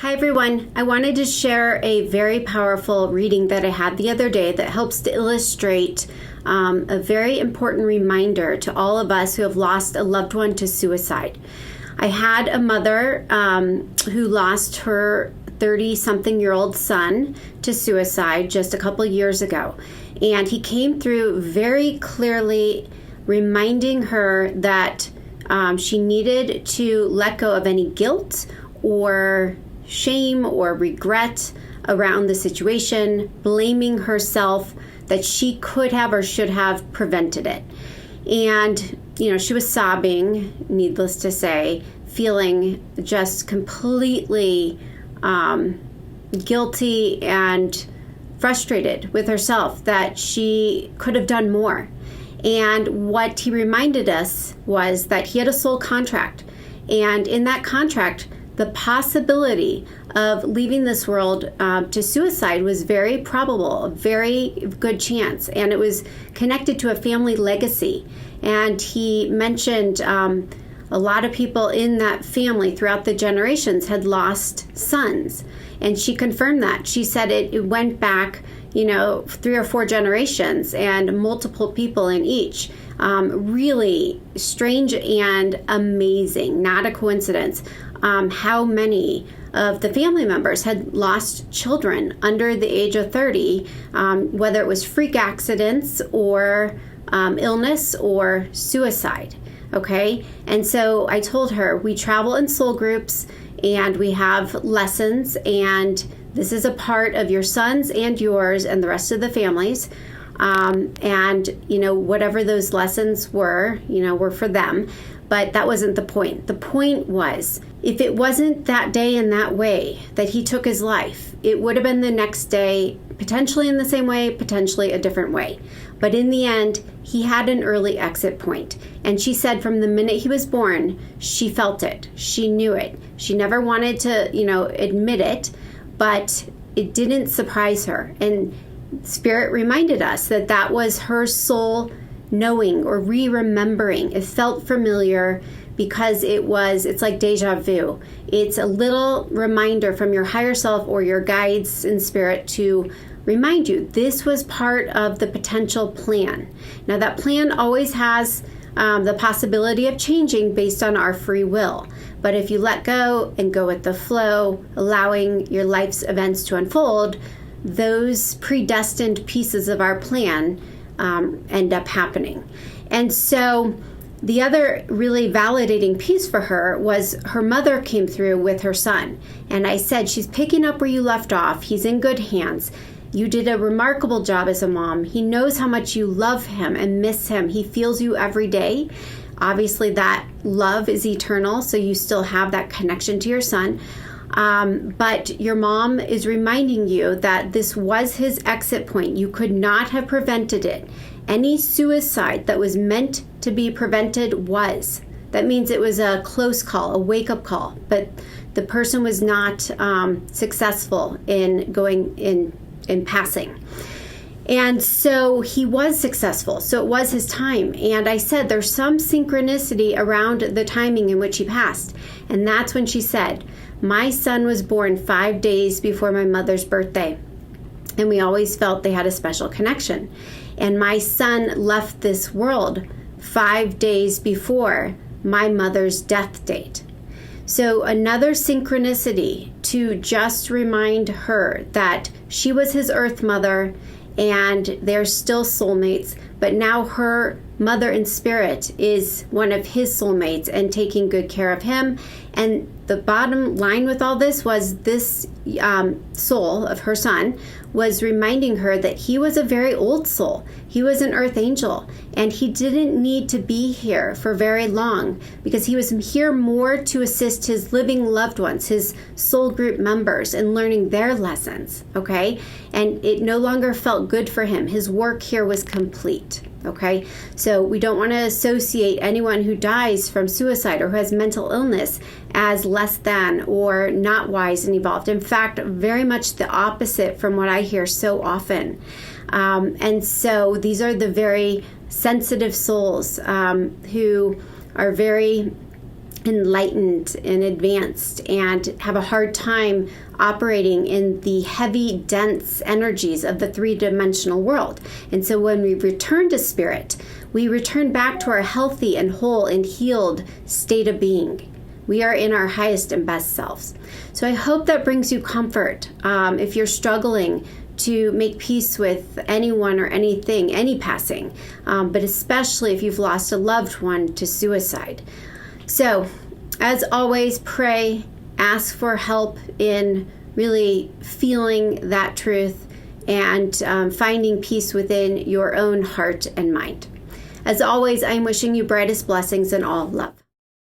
Hi everyone, I wanted to share a very powerful reading that I had the other day that helps to illustrate a very important reminder to all of us who have lost a loved one to suicide. I had a mother who lost her 30-something-year-old son to suicide just a couple years ago. And he came through very clearly reminding her that she needed to let go of any guilt or shame or regret around the situation, blaming herself that she could have or should have prevented it. And, she was sobbing, needless to say, feeling just completely guilty and frustrated with herself that she could have done more. And what he reminded us was that he had a soul contract. And in that contract, the possibility of leaving this world to suicide was very probable, a very good chance. And it was connected to a family legacy. And he mentioned a lot of people in that family throughout the generations had lost sons. And she confirmed that. She said it went back, 3 or 4 generations and multiple people in each. Really strange and amazing, not a coincidence. How many of the family members had lost children under the age of 30, whether it was freak accidents or illness or suicide. Okay. And so I told her, we travel in soul groups and we have lessons, and this is a part of your sons and yours and the rest of the families. And whatever those lessons were, were for them. But that wasn't the point. The point was, if it wasn't that day in that way that he took his life, it would have been the next day, potentially in the same way, potentially a different way. But in the end, he had an early exit point. And she said from the minute he was born, she felt it. She knew it. She never wanted to, admit it, but it didn't surprise her. And Spirit reminded us that that was her soul knowing or re-remembering. It felt familiar because it's like deja vu. It's a little reminder from your higher self or your guides in spirit to remind you this was part of the potential plan. Now that plan always has the possibility of changing based on our free will. But if you let go and go with the flow, allowing your life's events to unfold, those predestined pieces of our plan end up happening. And so the other really validating piece for her was her mother came through with her son. And I said, she's picking up where you left off. He's in good hands. You did a remarkable job as a mom. He knows how much you love him and miss him. He feels you every day. Obviously, that love is eternal, so you still have that connection to your son. But your mom is reminding you that this was his exit point. You could not have prevented it. Any suicide that was meant to be prevented was. That means it was a close call, a wake-up call. But the person was not successful in going in passing. And so he was successful. So it was his time. And I said there's some synchronicity around the timing in which he passed. And that's when she said, my son was born 5 days before my mother's birthday. And we always felt they had a special connection. And my son left this world 5 days before my mother's death date. So another synchronicity to just remind her that she was his earth mother and they're still soulmates, but now her mother in spirit is one of his soulmates and taking good care of him. And the bottom line with all this was this soul of her son was reminding her that he was a very old soul. He was an earth angel, and he didn't need to be here for very long because he was here more to assist his living loved ones, his soul group members, in learning their lessons, okay? And it no longer felt good for him. His work here was complete. Okay, so we don't want to associate anyone who dies from suicide or who has mental illness as less than or not wise and evolved. In fact, very much the opposite from what I hear so often. And so these are the very sensitive souls who are very enlightened and advanced and have a hard time operating in the heavy, dense energies of the three-dimensional world. And so when we return to spirit, we return back to our healthy and whole and healed state of being. We are in our highest and best selves. So I hope that brings you comfort if you're struggling to make peace with anyone or anything, any passing, but especially if you've lost a loved one to suicide. So, as always, pray, ask for help in really feeling that truth and finding peace within your own heart and mind. As always, I'm wishing you brightest blessings and all love.